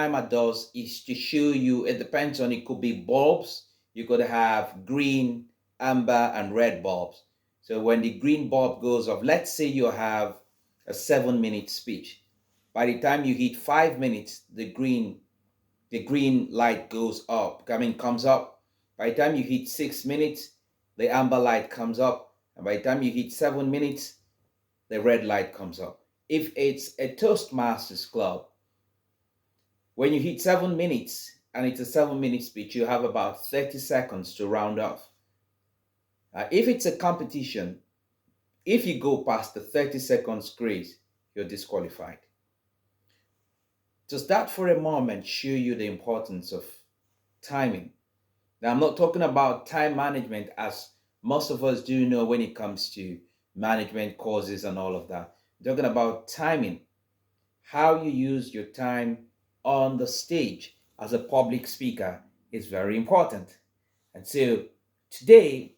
timer does is to show you, it depends on, it could be bulbs. You could have green, amber, and red bulbs. So when the green bulb goes off, let's say you have a 7 minute speech. By the time you hit 5 minutes, the green light goes up, comes up. By the time you hit 6 minutes, the amber light comes up. And by the time you hit 7 minutes, the red light comes up. If it's a Toastmasters club, when you hit 7 minutes and it's a 7 minute speech, you have about 30 seconds to round off. If it's a competition, if you go past the 30 seconds grace, you're disqualified. Just that for a moment show you the importance of timing. Now, I'm not talking about time management as most of us do know when it comes to management courses and all of that. I'm talking about timing, how you use your time on the stage as a public speaker is very important. And so today,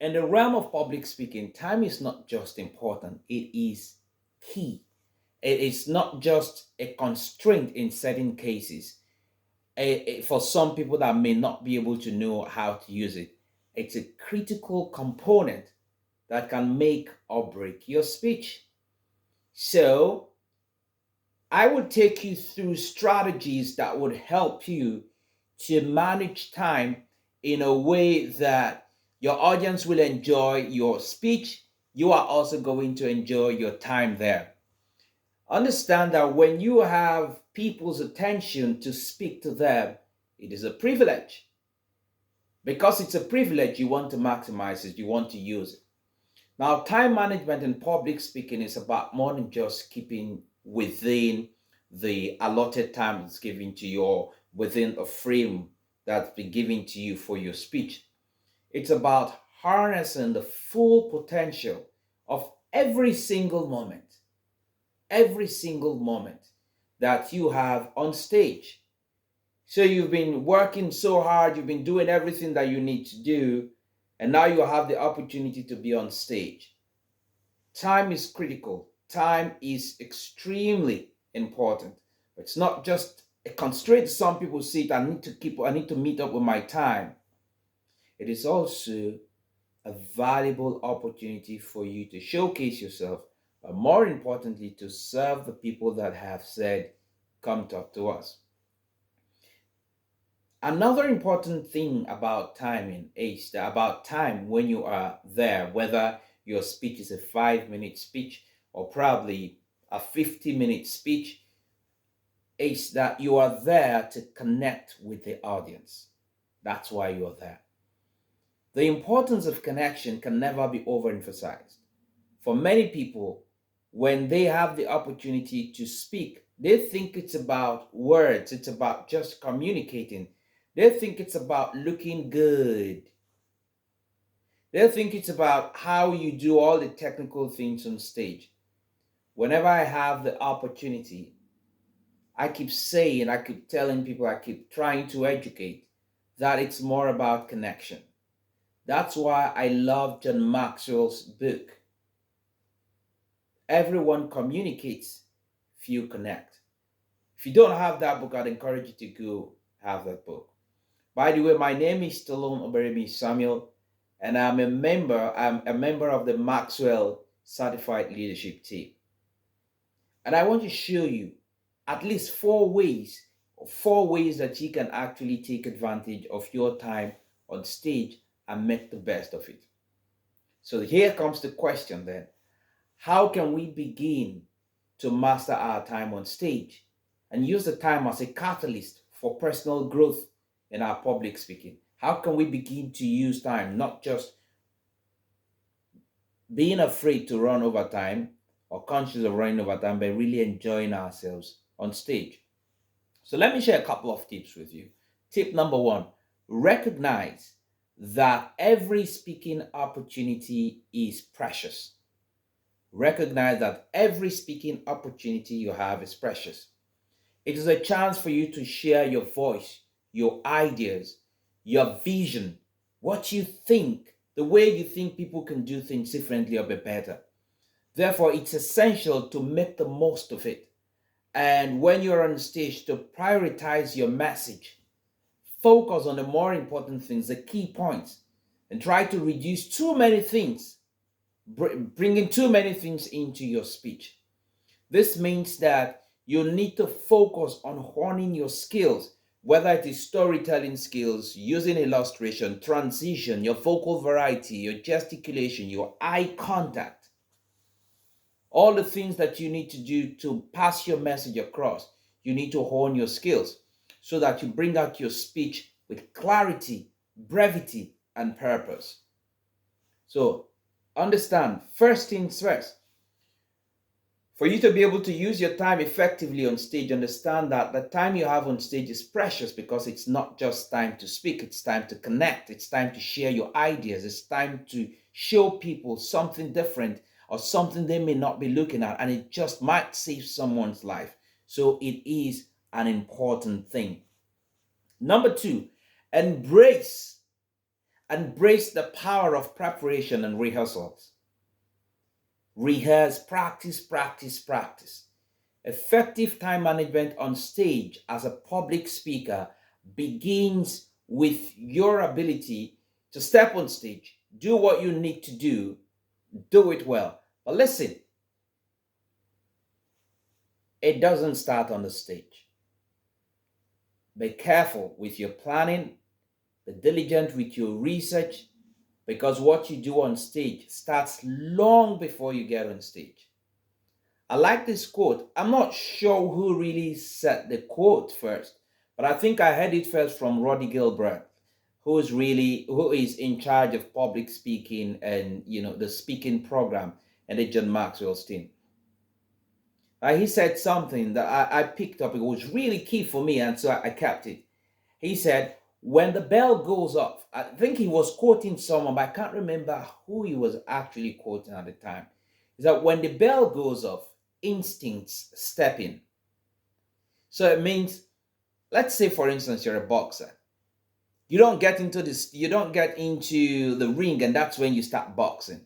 in the realm of public speaking, time is not just important, it is key. It is not just a constraint in certain cases. For some people that may not be able to know how to use it, it's a critical component that can make or break your speech. So, I will take you through strategies that would help you to manage time in a way that your audience will enjoy your speech. You are also going to enjoy your time there. Understand that when you have people's attention to speak to them, it is a privilege. Because it's a privilege, you want to maximize it, you want to use it. Now, time management in public speaking is about more than just keeping within the allotted time that's given to you or within a frame that's been given to you for your speech. It's about harnessing the full potential of every single moment that you have on stage. So you've been working so hard, you've been doing everything that you need to do, and now you have the opportunity to be on stage. Time is critical. Time is extremely important. It's not just a constraint. Some people see it, I need to meet up with my time. It is also a valuable opportunity for you to showcase yourself, but more importantly, to serve the people that have said, come talk to us. Another important thing about timing is that about time when you are there, whether your speech is a 5 minute speech or probably a 50-minute speech, is that you are there to connect with the audience. That's why you are there. The importance of connection can never be overemphasized. For many people, when they have the opportunity to speak, they think it's about words, it's about just communicating. They think it's about looking good. They think it's about how you do all the technical things on stage. Whenever I have the opportunity, I keep saying, I keep telling people, I keep trying to educate that it's more about connection. That's why I love John Maxwell's book. Everyone communicates, few connect. If you don't have that book, I'd encourage you to go have that book. By the way, my name is Stallone-Obaraemi Samuel, and I'm a member of the Maxwell Certified Leadership Team. And I want to show you at least four ways that you can actually take advantage of your time on stage and make the best of it. So here comes the question then. How can we begin to master our time on stage and use the time as a catalyst for personal growth in our public speaking? How can we begin to use time, not just being afraid to run over time or conscious of running over time, but really enjoying ourselves on stage? So let me share a couple of tips with you. Tip number one, recognize that every speaking opportunity is precious. Recognize that every speaking opportunity you have is precious. It is a chance for you to share your voice, your ideas, your vision, what you think, the way you think people can do things differently or be better. Therefore, it's essential to make the most of it And when you're on stage, to prioritize your message, focus on the more important things, the key points, and try to reduce too many things, bringing too many things into your speech. This means that you need to focus on honing your skills, whether it is storytelling skills, using illustration, transition, your vocal variety, your gesticulation, your eye contact, all the things that you need to do to pass your message across. You need to hone your skills so that you bring out your speech with clarity, brevity, and purpose. So understand, first things first, for you to be able to use your time effectively on stage, understand that the time you have on stage is precious, because it's not just time to speak, it's time to connect, it's time to share your ideas, it's time to show people something different or something they may not be looking at, and it just might save someone's life. So it is an important thing. Number two, embrace the power of preparation and rehearsals. Rehearse, practice, practice, practice. Effective time management on stage as a public speaker begins with your ability to step on stage, do what you need to do it well. But listen, it doesn't start on the stage. Be careful with your planning, be diligent with your research, because what you do on stage starts long before you get on stage. I like this quote. I'm not sure who really said the quote first, but I think I heard it first from Roddy Gilbert, who is in charge of public speaking and the speaking program and the John Maxwell's team. He said something that I picked up. It was really key for me, and so I kept it. He said, when the bell goes off, I think he was quoting someone, but I can't remember who he was actually quoting at the time. Is that when the bell goes off, instincts step in. So it means, let's say for instance, you're a boxer. You don't get into the ring and that's when you start boxing.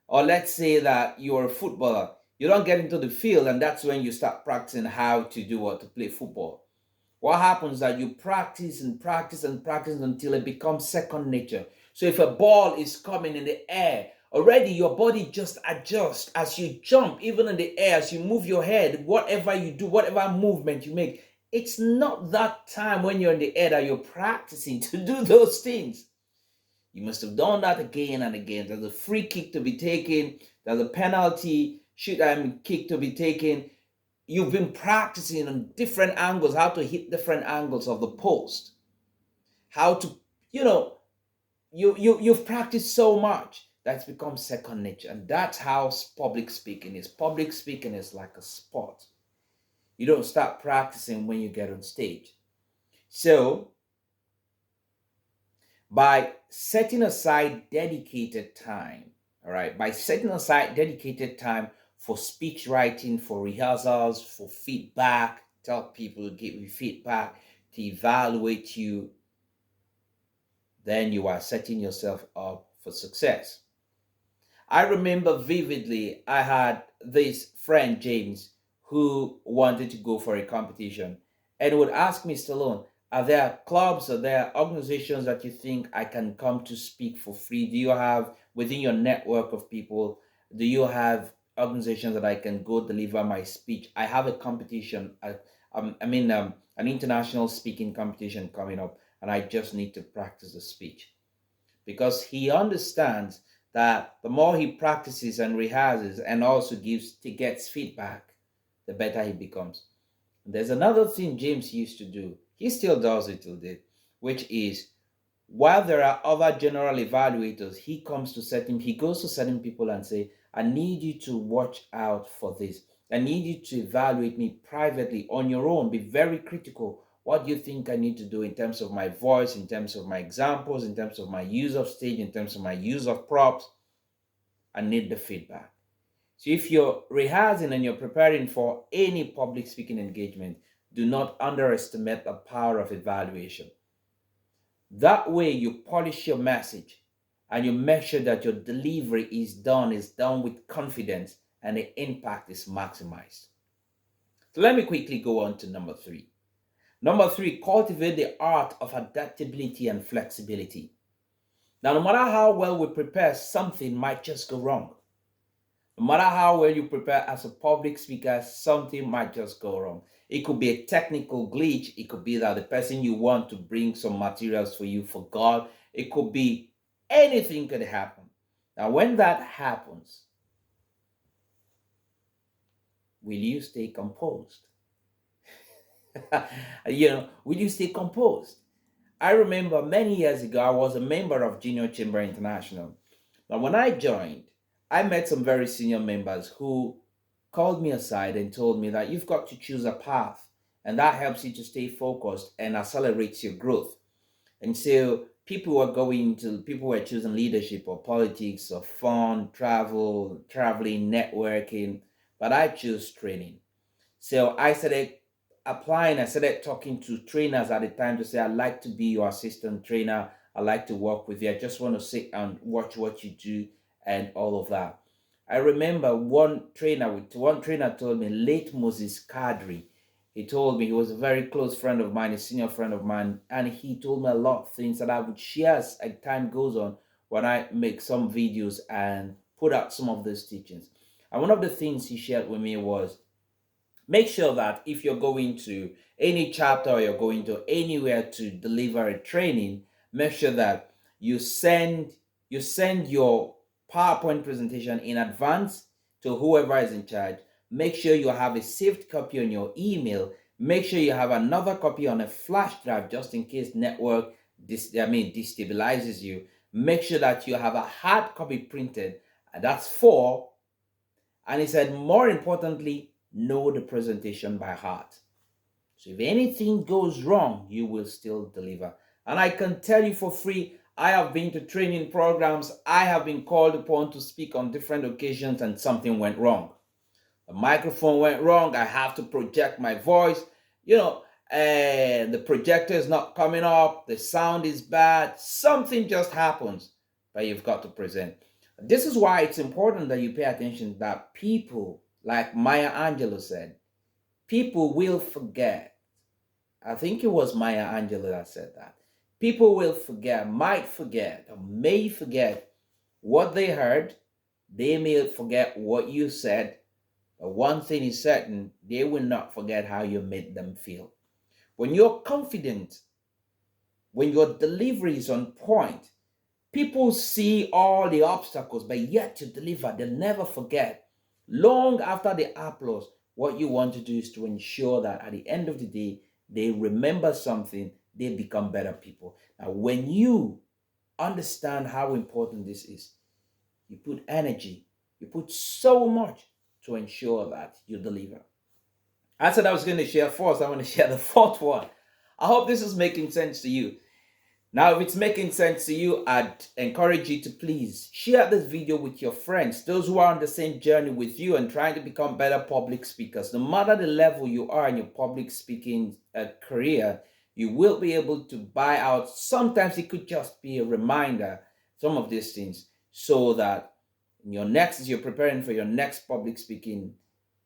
Or let's say that you're a footballer. You don't get into the field and that's when you start practicing how to do what to play football. What happens is that you practice and practice and practice until it becomes second nature. So if a ball is coming in the air, already your body just adjusts as you jump, even in the air, as you move your head, whatever you do, whatever movement you make. It's not that time when you're in the air that you're practicing to do those things. You must have done that again and again. There's a free kick to be taken. There's a penalty kick to be taken. You've been practicing on different angles, how to hit different angles of the post, how to, you've practiced so much that's become second nature. And that's how public speaking is. Public speaking is like a sport. You don't start practicing when you get on stage. So by setting aside dedicated time, all right, by setting aside dedicated time for speech writing, for rehearsals, for feedback, tell people to give you feedback, to evaluate you, then you are setting yourself up for success. I remember vividly, I had this friend, James, who wanted to go for a competition and would ask me, Stallone, are there clubs, are there organizations that you think I can come to speak for free? Do you have, within your network of people, do you have organizations that I can go deliver my speech? I have a competition, an international speaking competition coming up, and I just need to practice the speech. Because he understands that the more he practices and rehearses and also gets feedback, the better he becomes. There's another thing James used to do. He still does it till date, which is, while there are other general evaluators, he goes to certain people and say, I need you to watch out for this. I need you to evaluate me privately on your own. Be very critical. What do you think I need to do in terms of my voice, in terms of my examples, in terms of my use of stage, in terms of my use of props? I need the feedback. So if you're rehearsing and you're preparing for any public speaking engagement, do not underestimate the power of evaluation. That way you polish your message and you make sure that your delivery is done with confidence and the impact is maximized. So let me quickly go on to number three. Number three, cultivate the art of adaptability and flexibility. Now, no matter how well we prepare, something might just go wrong. No matter how well you prepare as a public speaker, something might just go wrong. It could be a technical glitch. It could be that the person you want to bring some materials for you forgot. It could be anything could happen. Now, when that happens, will you stay composed? Will you stay composed? I remember many years ago, I was a member of Junior Chamber International. Now, when I joined, I met some very senior members who called me aside and told me that you've got to choose a path, and that helps you to stay focused and accelerates your growth. And so people were choosing leadership or politics or fun, traveling, networking, but I chose training. So I started applying, I started talking to trainers at the time to say, I'd like to be your assistant trainer. I like to work with you. I just want to sit and watch what you do and all of that. I remember one trainer told me, late Moses Kadri. He told me, he was a very close friend of mine, a senior friend of mine, and he told me a lot of things that I would share as time goes on when I make some videos and put out some of those teachings. And one of the things he shared with me was, make sure that if you're going to any chapter or you're going to anywhere to deliver a training, make sure that you send your PowerPoint presentation in advance to whoever is in charge. Make sure you have a saved copy on your email. Make sure you have another copy on a flash drive just in case network destabilizes you. Make sure that you have a hard copy printed. That's four. And he said, more importantly, know the presentation by heart. So if anything goes wrong, you will still deliver. And I can tell you for free, I have been to training programs. I have been called upon to speak on different occasions and something went wrong. The microphone went wrong. I have to project my voice, and the projector is not coming up. The sound is bad. Something just happens, but you've got to present. This is why it's important that you pay attention that people, like Maya Angelou said, people will forget. I think it was Maya Angelou that said that. People will forget, might forget, or may forget what they heard. They may forget what you said. But one thing is certain, they will not forget how you made them feel. When you're confident, when your delivery is on point, people see all the obstacles, but yet to deliver, they'll never forget. Long after the applause, what you want to do is to ensure that at the end of the day, they remember something, they become better people. Now, when you understand how important this is, you put energy, you put so much to ensure that you deliver. I said I was going to share first. I want to share the fourth one. I hope this is making sense to you. Now, if it's making sense to you, I'd encourage you to please share this video with your friends, those who are on the same journey with you and trying to become better public speakers. No matter the level you are in your public speaking career, you will be able to buy out. Sometimes it could just be a reminder, some of these things, so that as you're preparing for your next public speaking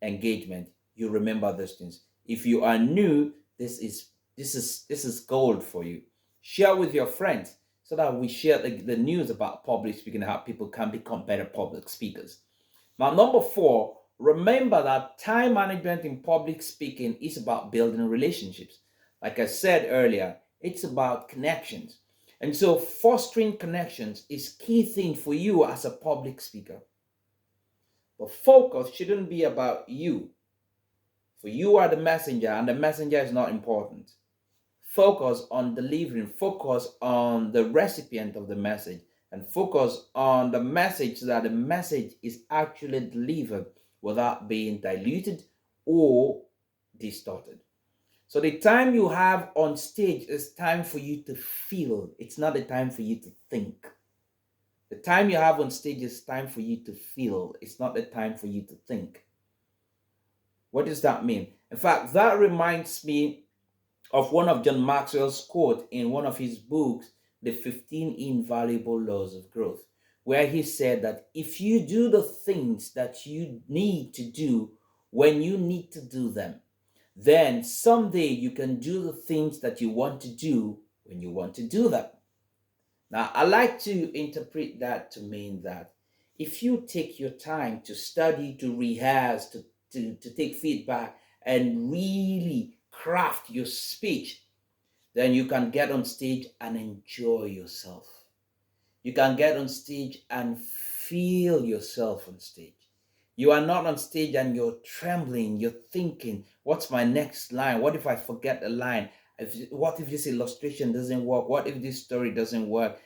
engagement, you remember those things. If you are new, this is gold for you. Share with your friends so that we share the news about public speaking and how people can become better public speakers. Now, number four, remember that time management in public speaking is about building relationships. Like I said earlier, it's about connections. And so fostering connections is key thing for you as a public speaker. But focus shouldn't be about you. For you are the messenger, and the messenger is not important. Focus on delivering, focus on the recipient of the message, and focus on the message so that the message is actually delivered without being diluted or distorted. So the time you have on stage is time for you to feel. It's not the time for you to think. The time you have on stage is time for you to feel. It's not the time for you to think. What does that mean? In fact, that reminds me of one of John Maxwell's quote in one of his books, The 15 Invaluable Laws of Growth, where he said that if you do the things that you need to do when you need to do them, then someday you can do the things that you want to do when you want to do them. Now, I like to interpret that to mean that if you take your time to study, to rehearse, to take feedback, and really craft your speech, then you can get on stage and enjoy yourself. You can get on stage and feel yourself on stage. You are not on stage and you're trembling, you're thinking, what's my next line? What if I forget the line? What if this illustration doesn't work? What if this story doesn't work?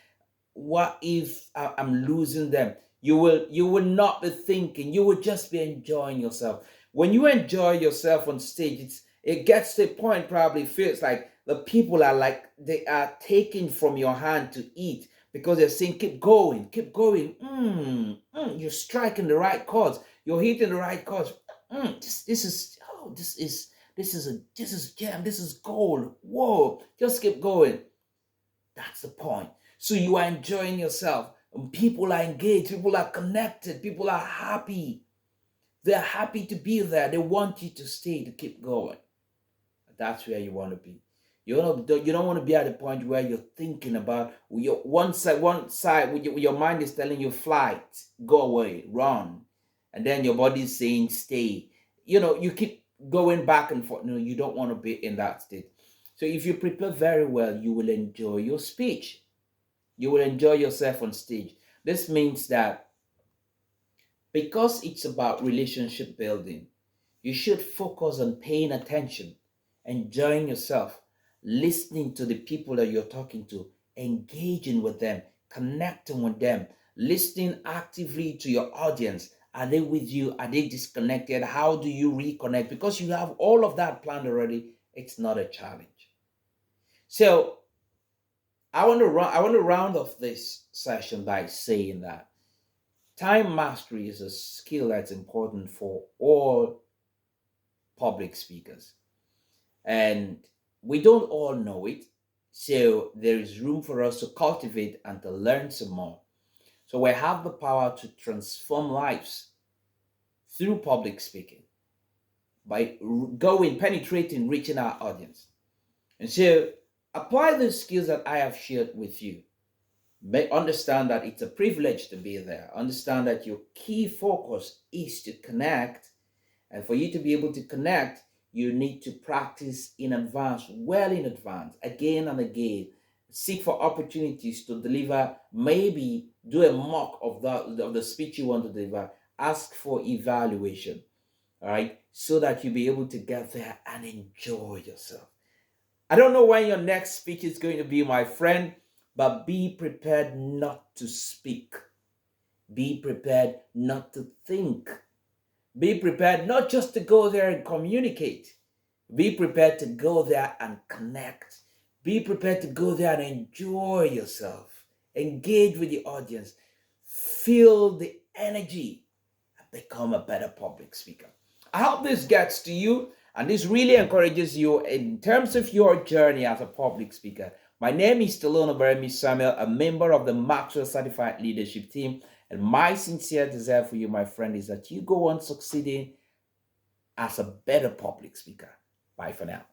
What if I'm losing them? You will not be thinking. You will just be enjoying yourself. When you enjoy yourself on stage, it gets to a point, probably feels like the people are like they are taking from your hand to eat, because they're saying keep going, keep going. You're striking the right chords, you're hitting the right chords. This is oh this is jam, this is gold. Whoa, just keep going. That's the point. So you are enjoying yourself. And people are engaged. People are connected. People are happy. They're happy to be there. They want you to stay, to keep going. That's where you want to be. You don't want to be at the point where you're thinking about your one side with your mind is telling you flight, go away, run, and then your body is saying stay. You keep going back and forth. No, you don't want to be in that state. So if you prepare very well, you will enjoy your speech. You will enjoy yourself on stage. This means that because it's about relationship building, you should focus on paying attention, enjoying yourself, listening to the people that you're talking to, engaging with them, connecting with them, listening actively to your audience. Are they with you? Are they disconnected? How do you reconnect? Because you have all of that planned already, it's not a challenge. So I want to round off this session by saying that time mastery is a skill that's important for all public speakers. And we don't all know it. So there is room for us to cultivate and to learn some more. So we have the power to transform lives through public speaking by penetrating, reaching our audience. And so apply the skills that I have shared with you. Understand that it's a privilege to be there. Understand that your key focus is to connect. And for you to be able to connect, you need to practice in advance, well in advance, again and again. Seek for opportunities to deliver, maybe do a mock of the speech you want to deliver. Ask for evaluation, all right, so that you'll be able to get there and enjoy yourself. I don't know when your next speech is going to be, my friend, but be prepared not to speak. Be prepared not to think. Be prepared not just to go there and communicate. Be prepared to go there and connect. Be prepared to go there and enjoy yourself. Engage with the audience. Feel the energy and become a better public speaker. I hope this gets to you and this really encourages you in terms of your journey as a public speaker. My name is Stallone-Obaraemi Samuel, a member of the Maxwell Certified Leadership Team. And my sincere desire for you, my friend, is that you go on succeeding as a better public speaker. Bye for now.